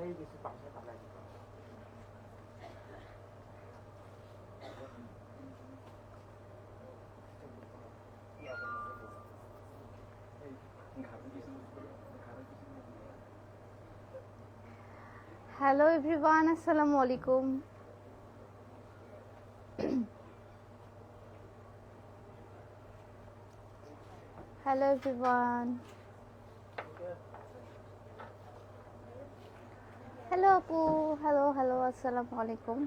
Hello everyone, assalamu alaikum. Hello everyone. Hello আপু, hello assalamu alaikum.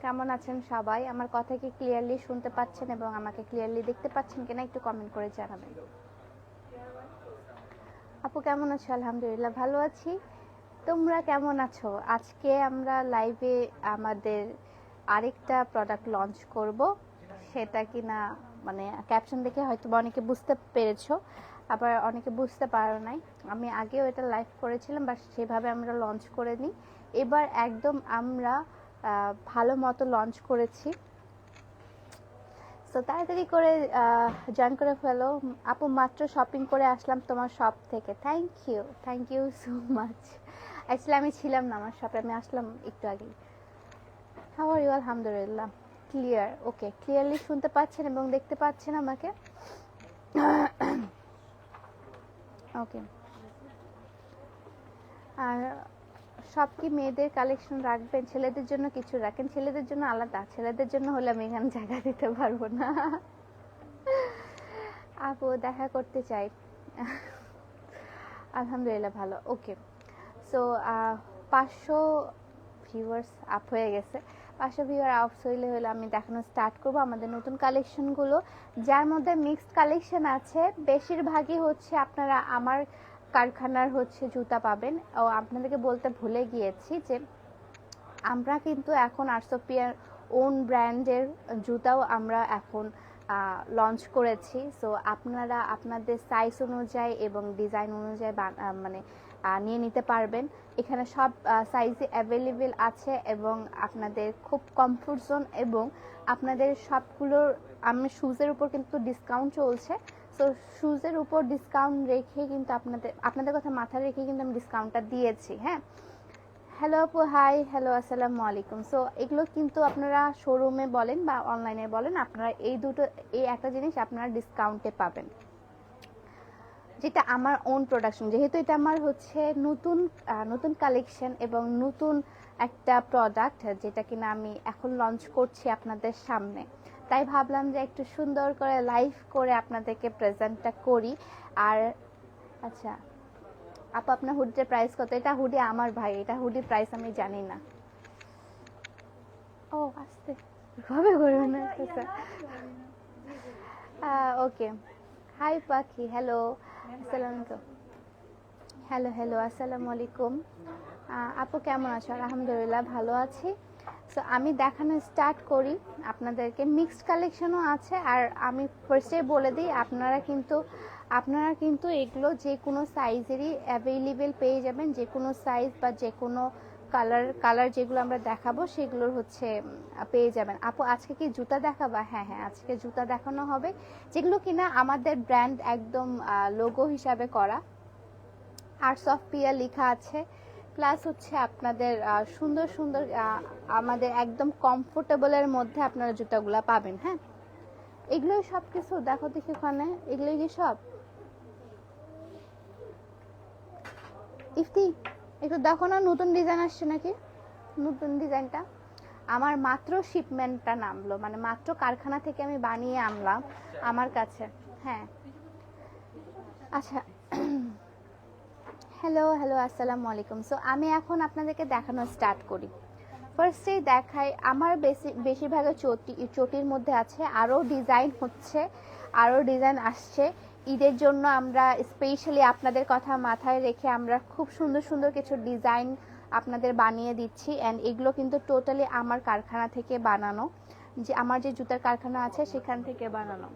কেমন আছেন সবাই? আমার কথা কি ক্লিয়ারলি শুনতে পাচ্ছেন এবং আমাকে ক্লিয়ারলি দেখতে পাচ্ছেন কিনা একটু কমেন্ট করে জানাবেন। আপু কেমন আছো? আলহামদুলিল্লাহ ভালো আছি। তোমরা কেমন আছো? আজকে আমরা লাইভে আমাদের আরেকটা প্রোডাক্ট লঞ্চ করব, সেটা কিনা মানে ক্যাপশন দেখে হয়তো অনেকে বুঝতে পেরেছো, আবার অনেকে বুঝতে পারো নাই। আমি আগেও এটা লাইভ করেছিলাম, বাট সেভাবে আমরা লঞ্চ করে নিই। এবার একদম আমরা ভালো মতো লঞ্চ করেছি। সো তাড়াতাড়ি করে জয়েন করে ফেলো। আপু মাত্র শপিং করে আসলাম তোমার শপ থেকে। Thank you so much. Actually আমি ছিলাম না আমার শপে, আমি আসলাম একটু আগেই। How are you? আলহামদুলিল্লাহ ক্লিয়ার। ওকে, ক্লিয়ারলি শুনতে পাচ্ছেন এবং দেখতে পাচ্ছেন আমাকে? ওকে। আর সব কি মেয়েদের কালেকশন রাখবেন? ছেলেদের জন্য কিছু রাখেন, ছেলেদের জন্য আলাদা। ছেলেদের জন্য হলে আমি এখানে জায়গা দিতে পারবো না। আপু দেখা করতে চাই। আলহামদুলিল্লাহ ভালো। ওকে, সো 500 ভিউয়ার্স আপ হয়ে গেছে। 500 ভিউয়ার আপ হইলে আমি দেখানো স্টার্ট করব আমাদের নতুন কালেকশনগুলো, যার মধ্যে মিক্সড কালেকশন আছে। বেশিরভাগই হচ্ছে আপনারা আমার কারখানার হচ্ছে জুতা পাবেন। ও আপনাদেরকে বলতে ভুলে গিয়েছি যে আমরা কিন্তু এখন আরসোপিয়ার ওন ব্র্যান্ডের জুতাও আমরা এখন লঞ্চ করেছি। সো আপনারা আপনাদের সাইজ অনুযায়ী এবং ডিজাইন অনুযায়ী মানে নিয়ে নিতে পারবেন। এখানে সব সাইজে অ্যাভেলেবেল আছে এবং আপনাদের খুব কমফোর্ট জোন, এবং আপনাদের সবগুলোর আমি শুজের উপর কিন্তু ডিসকাউন্ট চলছে। সো শুজের উপর ডিসকাউন্ট রেখে কিন্তু আপনাদের কথা মাথায় রেখে কিন্তু আমি ডিসকাউন্টটা দিয়েছি। হ্যাঁ, হ্যালো আপু, হাই, হ্যালো, আসসালামু আলাইকুম। সো এগুলো কিন্তু আপনারা শোরুমে বলেন বা অনলাইনে বলেন, আপনারা এই একটা জিনিস আপনারা ডিসকাউন্টে পাবেন, যেটা আমার ওন প্রোডাকশন। যেহেতু এটা আমার হচ্ছে নতুন কালেকশন এবং নতুন একটা প্রোডাক্ট, যেটা কিনা আমি এখন লঞ্চ করছি আপনাদের সামনে, তাই ভাবলাম যে একটু সুন্দর করে লাইভ করে আপনাদেরকে প্রেজেন্টটা করি। আর আচ্ছা আপু, আপনার হুডির প্রাইস কত? এটা হুডি আমার ভাই, এটা হুডির প্রাইস আমি জানি না। ও আস্তে ভাবে করবে না। ওকে, হাই পাখি, হ্যালো, আসসালামু আলাইকুম। হ্যালো আসসালামু আলাইকুম। আপু কেমন আছো? আলহামদুলিল্লাহ ভালো আছি। সো আমি দেখানো স্টার্ট করি আপনাদেরকে। মিক্সড কালেকশনও আছে। আর আমি ফার্স্টে বলে দিই, আপনারা কিন্তু এগুলো যে কোনো সাইজেরই অ্যাভেলেবেল পেয়ে যাবেন। যে কোনো সাইজ বা যে কোনো কালার যেগুলো আমরা দেখাবো সেগুলোর হচ্ছে পেয়ে যাবেন। আপু আজকে কি জুতা দেখাবা? হ্যাঁ, আজকে জুতা দেখানো হবে, যেগুলো কিনা আমাদের ব্র্যান্ড একদম লোগো হিসাবে করা, আর্টস অফ পিয়া লেখা আছে। প্লাস হচ্ছে আপনাদের সুন্দর আমাদের একদম কমফোর্টেবলের মধ্যে আপনারা জুতাগুলা পাবেন। হ্যাঁ, এগুলোই সব কিছু। দেখো দেখি ওখানে, এগুলোই কি সব? ইফতি একটু দেখো না, নতুন ডিজাইন আসছে নাকি? নতুন ডিজাইনটা আমার মাত্র শিপমেন্টটা নামলো, মানে মাত্র কারখানা থেকে আমি বানিয়ে আনলাম আমার কাছে। হ্যাঁ, আচ্ছা। হ্যালো আসসালামু আলাইকুম। সো আমি এখন আপনাদেরকে দেখানো স্টার্ট করি। ফার্স্টেই দেখাই, আমার বেশিরভাগই চটির মধ্যে আছে। আরও ডিজাইন আসছে ঈদের জন্য। আমরা স্পেশালি আপনাদের কথা মাথায় রেখে আমরা খুব সুন্দর কিছু ডিজাইন আপনাদের বানিয়ে দিচ্ছি। অ্যান্ড এগুলো কিন্তু টোটালি আমার কারখানা থেকে বানানো, যে আমার যে জুতার কারখানা আছে সেখান থেকে বানানো।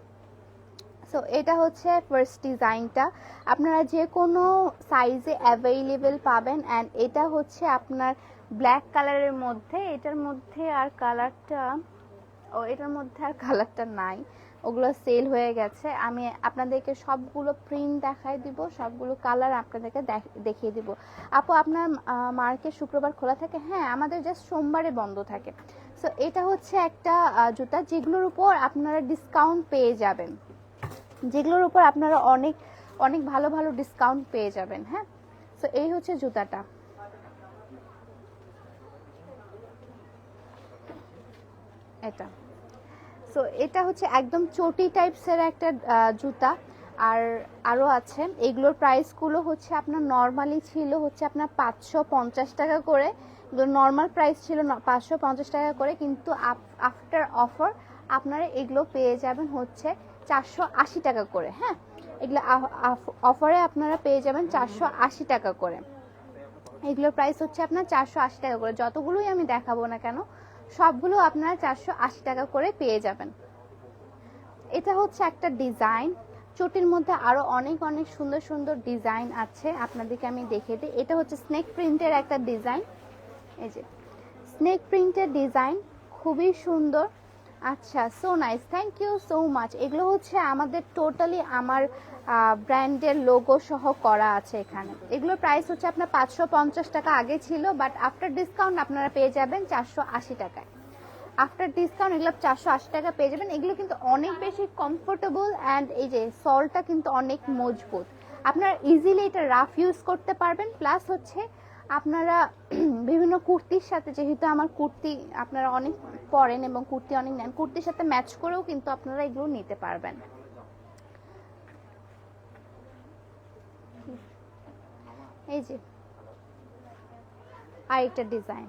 সো এটা হচ্ছে ফার্স্ট ডিজাইনটা, আপনারা যে কোনো সাইজে অ্যাভেলেবেল পাবেন। অ্যান্ড এটা হচ্ছে আপনার ব্ল্যাক কালারের মধ্যে। এটার মধ্যে আর কালারটা নাই, ওগুলো সেল হয়ে গেছে। আমি আপনাদেরকে সবগুলো প্রিন্ট দেখাই দিব, সবগুলো কালার আপনাদেরকে দেখিয়ে দিব। আপু আপনার মার্কেট শুক্রবার খোলা থাকে? হ্যাঁ, আমাদের জাস্ট সোমবারে বন্ধ থাকে। সো এটা হচ্ছে একটা জুতা যেগুলোর উপর আপনারা ডিসকাউন্ট পেয়ে যাবেন, যেগুলোর উপর আপনারা অনেক অনেক ভালো ভালো ডিসকাউন্ট পেয়ে যাবেন। হ্যাঁ, সো এই হচ্ছে জুতাটা। এটা সো এটা হচ্ছে একদম চটি টাইপসের একটা জুতা। আর আরও আছে, এগুলোর প্রাইসগুলো হচ্ছে আপনার নর্মালি ছিল হচ্ছে আপনার 550 টাকা করে, নর্মাল প্রাইস ছিল 550 টাকা করে, কিন্তু আফটার অফার আপনারা এগুলো পেয়ে যাবেন হচ্ছে 480 টাকা করে। হ্যাঁ, এগুলো অফারে আপনারা পেয়ে যাবেন 480 টাকা করে। এগুলোর প্রাইস হচ্ছে আপনার 480 টাকা করে। যতগুলোই আমি দেখাবো না কেন সবগুলো আপনারা 480 টাকা করে পেয়ে যাবেন। এটা হচ্ছে একটা ডিজাইন, চটির মধ্যে আরো অনেক অনেক সুন্দর সুন্দর ডিজাইন আছে, আপনাদেরকে আমি দেখিয়ে দিই। এটা হচ্ছে স্নেক প্রিন্টের একটা ডিজাইন, এই যে স্নেক প্রিন্টের ডিজাইন, খুবই সুন্দর। আচ্ছা, so nice, thank you so much. এগুলো হচ্ছে আমাদের টোটালি আমার ব্র্যান্ডের লোগো সহ করা আছে এখানে। এগুলোর প্রাইস হচ্ছে আপনার 550 টাকা আগে ছিল, বাট আফটার ডিসকাউন্ট আপনারা পেয়ে যাবেন 480 টাকায়। আফটার ডিসকাউন্ট এগুলো 480 টাকা পেয়ে যাবেন। এগুলো কিন্তু অনেক বেশি কমফোর্টেবল অ্যান্ড এই যে সলটা কিন্তু অনেক মজবুত, আপনারা ইজিলি এটা রাফ ইউজ করতে পারবেন। প্লাস হচ্ছে আপনারা বিভিন্ন কুর্তির সাথে, যেহেতু আমার কুর্তি আপনারা অনেক পরেন এবং কুর্তি অনেক নেন, কুর্তির সাথে ম্যাচ করেও কিন্তু আপনারা এগুলো নিতে পারবেন। এই যে আরেকটা ডিজাইন,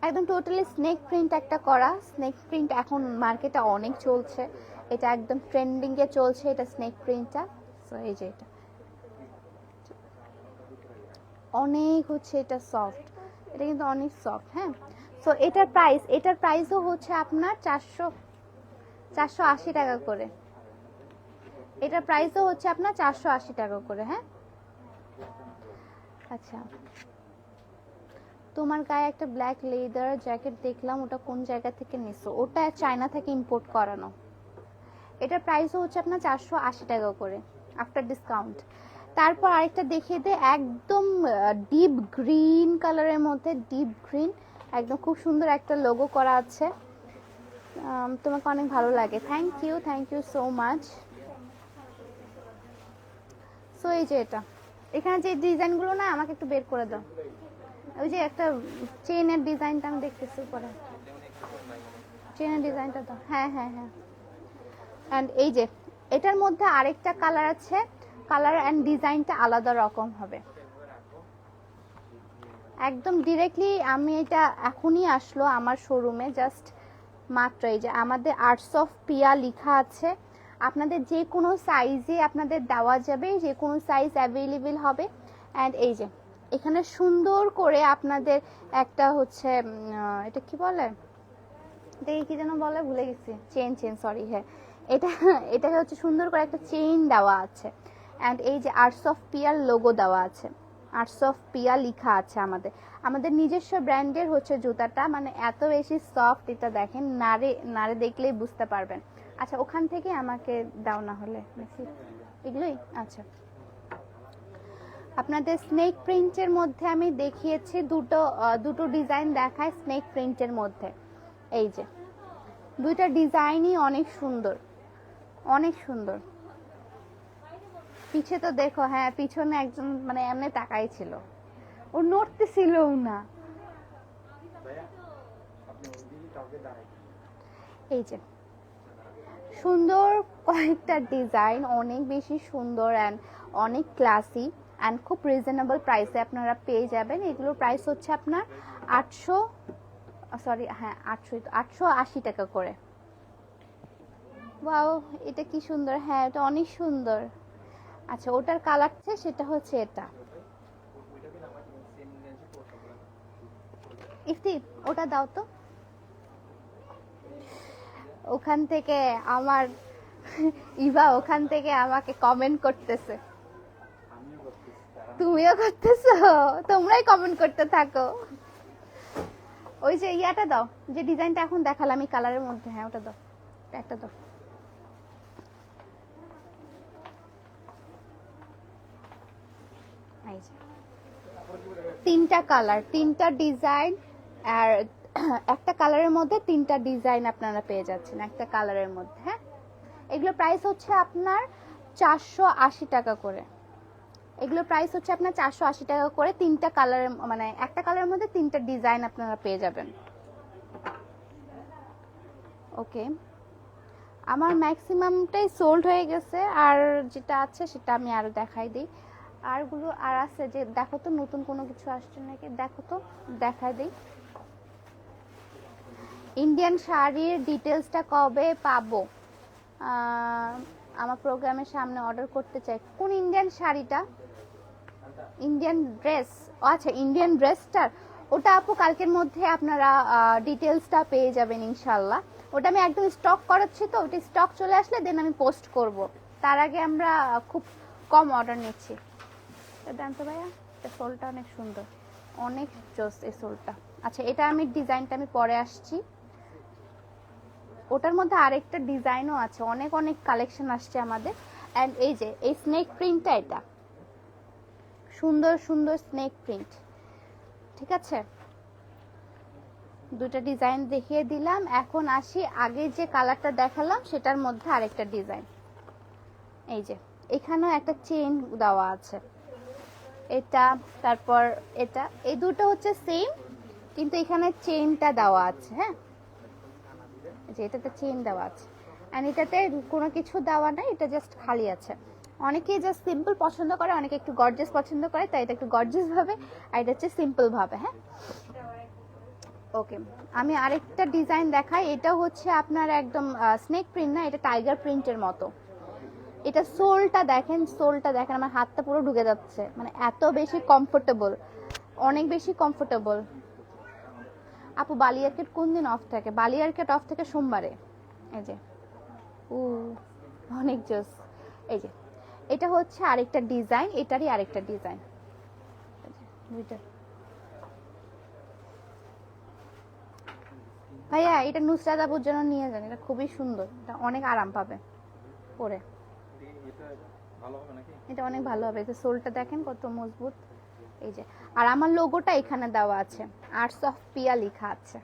একদম টোটালি স্নেক প্রিন্ট একটা করা। স্নেক প্রিন্ট এখন মার্কেটে অনেক চলছে, এটা একদম ট্রেন্ডিং এ চলছে এটা স্নেক প্রিন্টটা। সো এই যে এটা অনেক হচ্ছে, এটা সফট, এটা কিন্তু অনেক সফট। হ্যাঁ, সো এটার প্রাইসও হচ্ছে আপনার 480 টাকা করে। এটার প্রাইসও হচ্ছে আপনার 480 টাকা করে। হ্যাঁ, আচ্ছা, তোমার গায়ে একটা ব্ল্যাক লেদার জ্যাকেট দেখলাম, ওটা কোন জায়গা থেকে নিছো? ওটা চায়না থেকে ইম্পোর্ট করানো। এটার প্রাইসও হচ্ছে আপনার 480 টাকা করে আফটার ডিসকাউন্ট। তারপর আরেকটা দেখিয়ে দে, একদম ডিপ গ্রিন কালারের মধ্যে, ডিপ গ্রিন, একদম খুব সুন্দর একটা লোগো করা আছে। তোমাকে অনেক ভালো লাগে, thank you so much. So এই যে এটা, এখানে যে ডিজাইনগুলো না, আমাকে একটু বের করে দাও। ওই যে একটা চেনের ডিজাইনটা আমি দেখতেছি উপরে, চেনের ডিজাইনটা দাও। হ্যাঁ হ্যাঁ হ্যাঁ, অ্যান্ড এই যে এটার মধ্যে আরেকটা কালার আছে, কালার অ্যান্ড ডিজাইনটা আলাদা রকম হবে একদম। ডিরেক্টলি আমি এটা এখনই আসলো আমার শোরুমে, জাস্ট মাত্র। এই যে আমাদের আর্টস অফ পিয়া লেখা আছে, আপনাদের যে কোনো সাইজে আপনাদের দেওয়া যাবে, যে কোনো সাইজ অ্যাভেলেবেল হবে। অ্যান্ড এই যে এখানে সুন্দর করে আপনাদের একটা হচ্ছে এটা কি বলে, এটাকে কি যেন বলে, ভুলে গেছি, চেন সরি, হ্যাঁ, এটা হচ্ছে সুন্দর করে একটা চেইন দেওয়া আছে। অ্যান্ড এই যে আর্টস অফ পিয়ার লোগো দেওয়া আছে, আর্টস অফ পিয়া লেখা আছে। আমাদের নিজস্ব ব্র্যান্ডের হচ্ছে জুতাটা, মানে এত বেশি সফট, এটা দেখেন, নাড়ে দেখলেই বুঝতে পারবেন। আচ্ছা, ওখান থেকে আমাকে দাও না হলে, এগুলোই। আচ্ছা, আপনাদের স্নেক প্রিন্টের মধ্যে আমি দেখিয়েছি দুটো ডিজাইন দেখায় স্নেক প্রিন্টের মধ্যে। এই যে দুইটা ডিজাইনই অনেক সুন্দর, অনেক সুন্দর। পিছে তো দেখো, হ্যাঁ, পিছনে একজন মানে এমনি তাকাই ছিল, ও নড়তেছিল না। এই যে সুন্দর কয়েকটা ডিজাইন, অনেক বেশি সুন্দর অ্যান্ড অনেক ক্লাসি অ্যান্ড খুব রিজনেবল প্রাইসে আপনারা পেয়ে যাবেন। এগুলোর প্রাইস হচ্ছে আপনার 880 টাকা করে। ওয়াও, এটা কি সুন্দর, হ্যাঁ, এটা অনেক সুন্দর। আচ্ছা, ওটার কালারটা সেটা হচ্ছে এটা। ইফতি, ওটা দাও তো। ওখান থেকে আমার ইভা ওখান থেকে আমাকে কমেন্ট করতেছে, তুমিও করতেছো, তোমরাই কমেন্ট করতে থাকো। ওই যে ইয়াটা দাও, যে ডিজাইনটা এখন দেখালাম এই কালারের মধ্যে, হ্যাঁ ওটা দাও, একটা দাও। এই যে তিনটা কালার, তিনটা ডিজাইন, আর একটা কালারের মধ্যে তিনটা ডিজাইন আপনারা পেয়ে যাচ্ছেন একটা কালারের মধ্যে। হ্যাঁ, এগুলো প্রাইস হচ্ছে আপনার 480 টাকা করে। এগুলো প্রাইস হচ্ছে আপনার 480 টাকা করে, তিনটা কালারের মানে একটা কালারের মধ্যে তিনটা ডিজাইন আপনারা পেয়ে যাবেন। ওকে, আমার ম্যাক্সিমামটাই সোল্ড হয়ে গেছে, আর যেটা আছে সেটা আমি আরো দেখাই দিই। আরগুলো আর আছে যে, দেখো তো নতুন কোনো কিছু আসছে নাকি, দেখো তো, দেখাই দিই। ইন্ডিয়ান শাড়ির ডিটেলসটা কবে পাবো? আমার প্রোগ্রামের সামনে অর্ডার করতে চাই। কোন ইন্ডিয়ান শাড়িটা? Indian dress? আচ্ছা, ইন্ডিয়ান ড্রেসটার ওটা আপু কালকের মধ্যে আপনারা ডিটেলসটা পেয়ে যাবেন ইনশাল্লাহ। ওটা আমি একদম স্টক করাচ্ছি, তো ওটা স্টক চলে আসলে দেন আমি পোস্ট করব। তার আগে আমরা খুব কম অর্ডার নিচ্ছি। দেন তো ভাইয়া, এটা সোলটা অনেক সুন্দর, অনেক জোস এই সোলটা। আচ্ছা, এটা আমি ডিজাইনটা আমি পরে আসছি। ওটার মধ্যে আরেকটা ডিজাইনও আছে, অনেক অনেক কালেকশন আসছে আমাদের। অ্যান্ড এই যে এই স্নেক প্রিন্টটা, এটা সুন্দর সুন্দর স্নেক প্রিন্ট। ঠিক আছে, দুটো ডিজাইন দেখিয়ে দিলাম। এখন আসি আগে যে কালারটা দেখালাম সেটার মধ্যে আরেকটা ডিজাইন। এই যে এখানেও একটা চেইন দেওয়া আছে, এটা তারপর এটা, এই দুটো হচ্ছে সেম, কিন্তু এখানে চেইনটা দেওয়া আছে। হ্যাঁ, যে এটাতে চেইন দেওয়া আছে, এন্ড এটাতে কোনো কিছু দেওয়া নাই, এটা জাস্ট খালি আছে। অনেকেই জাস্ট সিম্পল পছন্দ করে, অনেকে একটু গর্জিয়াস পছন্দ করে, তাই এটা একটু গর্জিয়াস ভাবে, আর এটা হচ্ছে সিম্পল ভাবে। হ্যাঁ, ওকে, আমি আরেকটা ডিজাইন দেখাই। এটা হচ্ছে আপনার একদম স্নেক প্রিন্ট না, এটা টাইগার প্রিন্টের মতো। এটা সোলটা দেখেন, সোলটা দেখেন, আমার হাতটা পুরো ঢুকে যাচ্ছে, মানে এত বেশি কমফোর্টেবল, অনেক বেশি কমফোর্টেবল। আপু বালিয়ারকেট কোন দিন অফ থাকে? বালিয়ারকেট অফ থাকে সোমবারে। এই যে অনেক জোস। এই যে এটা হচ্ছে আরেকটা ডিজাইন, এটারই আরেকটা ডিজাইন। দুইটা ভাইয়া, এটা নুসরাত আপুর জন্য নিয়ে যান, এটা খুবই সুন্দর, এটা অনেক আরাম পাবে পরে, এটা অনেক ভালো হবে। এই যে সোলটা দেখেন কত মজবুত। এই যে, আর আমার লোগোটা এখানে দেওয়া আছে, আর্টস অফ পিয়া লেখা আছে।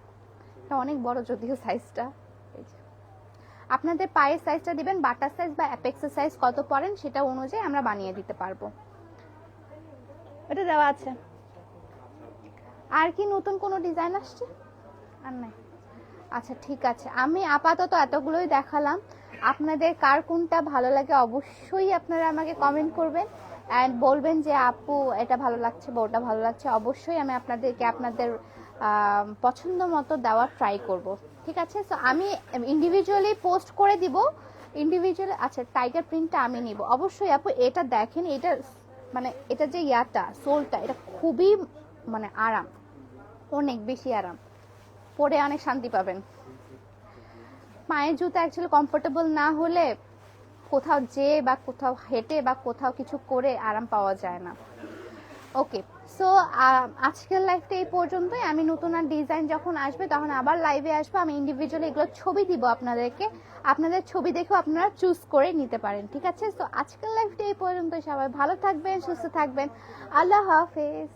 এটা অনেক বড় যদিও সাইজটা। এই যে আপনাদের পায়ের সাইজটা দিবেন, বাটার সাইজ বা অ্যাপেক্স সাইজ কত পরেন সেটা অনুযায়ী আমরা বানিয়ে দিতে পারবো। এটা দেওয়া আছে। আর কি নতুন কোনো ডিজাইন আসছে? আর নাই? আচ্ছা ঠিক আছে, আমি আপাতত এতগুলোই দেখালাম। আপনাদের কার কোনটা ভালো লাগে অবশ্যই আপনারা আমাকে কমেন্ট করবেন, অ্যান্ড বলবেন যে আপু এটা ভালো লাগছে বা ওটা ভালো লাগছে। অবশ্যই আমি আপনাদেরকে আপনাদের পছন্দ মতো দেওয়ার ট্রাই করব। ঠিক আছে, সো আমি ইন্ডিভিজুয়ালি পোস্ট করে দিব, ইন্ডিভিজুয়ালি। আচ্ছা, টাইগার প্রিন্টটা আমি নিব অবশ্যই। আপু এটা দেখেন, এটা মানে এটা যে ইয়াটা সোলটা, এটা খুবই মানে আরাম, অনেক বেশি আরাম, পরে অনেক শান্তি পাবেন। পায়ের জুতা অ্যাকচুয়ালি কমফোর্টেবল না হলে কোথাও যেয়ে বা কোথাও হেঁটে বা কোথাও কিছু করে আরাম পাওয়া যায় না। ওকে, সো আজকের লাইভটা এই পর্যন্তই। আমি নতুন আর ডিজাইন যখন আসবে তখন আবার লাইভে আসবো। আমি ইন্ডিভিজুয়ালি এগুলো ছবি দিব আপনাদেরকে, আপনাদের ছবি দেখেও আপনারা চুজ করে নিতে পারেন। ঠিক আছে, সো আজকের লাইভটা এই পর্যন্তই। সবাই ভালো থাকবেন, সুস্থ থাকবেন, আল্লাহ হাফেজ।